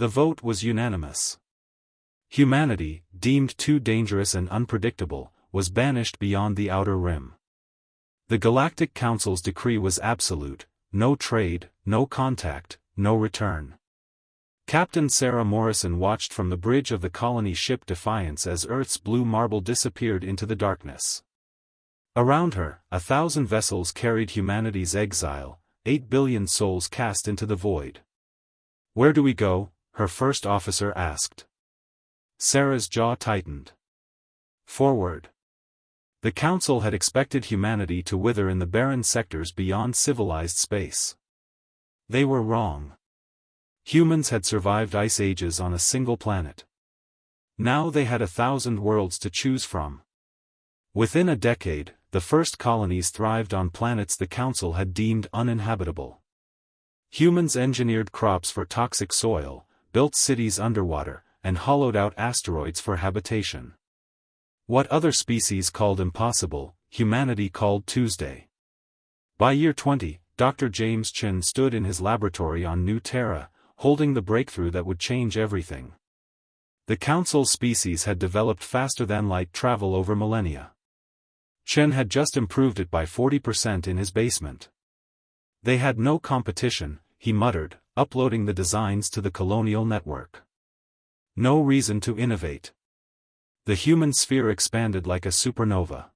The vote was unanimous. Humanity, deemed too dangerous and unpredictable, was banished beyond the outer rim. The Galactic Council's decree was absolute: no trade, no contact, no return. Captain Sarah Morrison watched from the bridge of the colony ship Defiance as Earth's blue marble disappeared into the darkness. Around her, 1,000 vessels carried humanity's exile, 8 billion souls cast into the void. "Where do we go?" her first officer asked. Sarah's jaw tightened. Forward. The Council had expected humanity to wither in the barren sectors beyond civilized space. They were wrong. Humans had survived ice ages on a single planet. Now they had 1,000 worlds to choose from. Within a decade, the first colonies thrived on planets the Council had deemed uninhabitable. Humans engineered crops for toxic soil, built cities underwater, and hollowed out asteroids for habitation. What other species called impossible, humanity called Tuesday. By year 20, Dr. James Chin stood in his laboratory on New Terra, holding the breakthrough that would change everything. The Council species had developed faster-than-light travel over millennia. Chen had just improved it by 40% in his basement. They had no competition, he muttered, uploading the designs to the colonial network. No reason to innovate. The human sphere expanded like a supernova.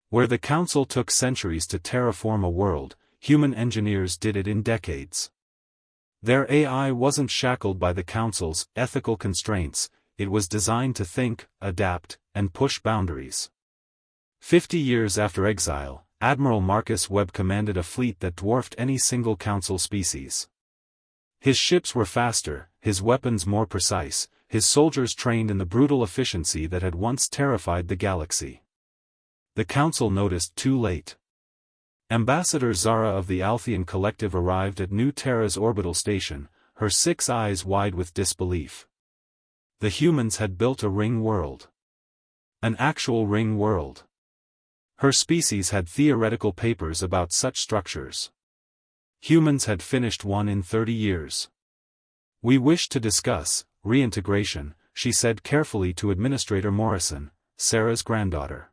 Where the Council took centuries to terraform a world, human engineers did it in decades. Their AI wasn't shackled by the Council's ethical constraints, it was designed to think, adapt, and push boundaries. 50 years after exile, Admiral Marcus Webb commanded a fleet that dwarfed any single Council species. His ships were faster, his weapons more precise, his soldiers trained in the brutal efficiency that had once terrified the galaxy. The Council noticed too late. Ambassador Zara of the Althean Collective arrived at New Terra's orbital station, her 6 eyes wide with disbelief. The humans had built a ring world. An actual ring world. Her species had theoretical papers about such structures. Humans had finished one in 30 years. "We wish to discuss reintegration," she said carefully to Administrator Morrison, Sarah's granddaughter.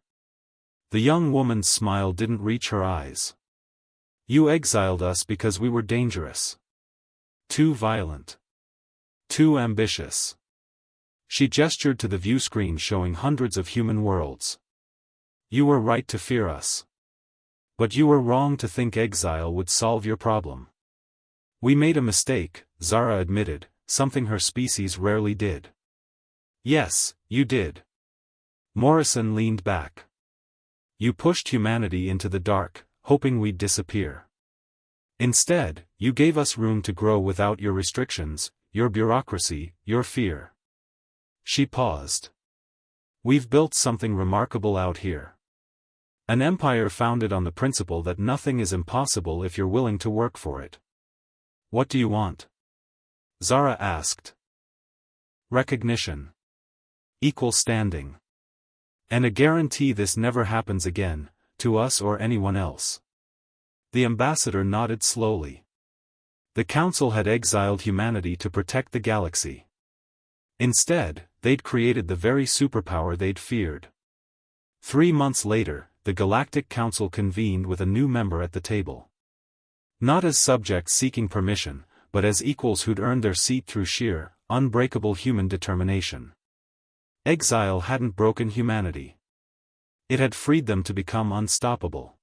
The young woman's smile didn't reach her eyes. "You exiled us because we were dangerous. Too violent. Too ambitious." She gestured to the view screen showing hundreds of human worlds. "You were right to fear us. But you were wrong to think exile would solve your problem." "We made a mistake," Zara admitted, something her species rarely did. "Yes, you did." Morrison leaned back. "You pushed humanity into the dark, hoping we'd disappear. Instead, you gave us room to grow without your restrictions, your bureaucracy, your fear." She paused. "We've built something remarkable out here. An empire founded on the principle that nothing is impossible if you're willing to work for it." "What do you want?" Zara asked. "Recognition. Equal standing. And a guarantee this never happens again, to us or anyone else." The ambassador nodded slowly. The Council had exiled humanity to protect the galaxy. Instead, they'd created the very superpower they'd feared. 3 months later, the Galactic Council convened with a new member at the table. Not as subjects seeking permission, but as equals who'd earned their seat through sheer, unbreakable human determination. Exile hadn't broken humanity. It had freed them to become unstoppable.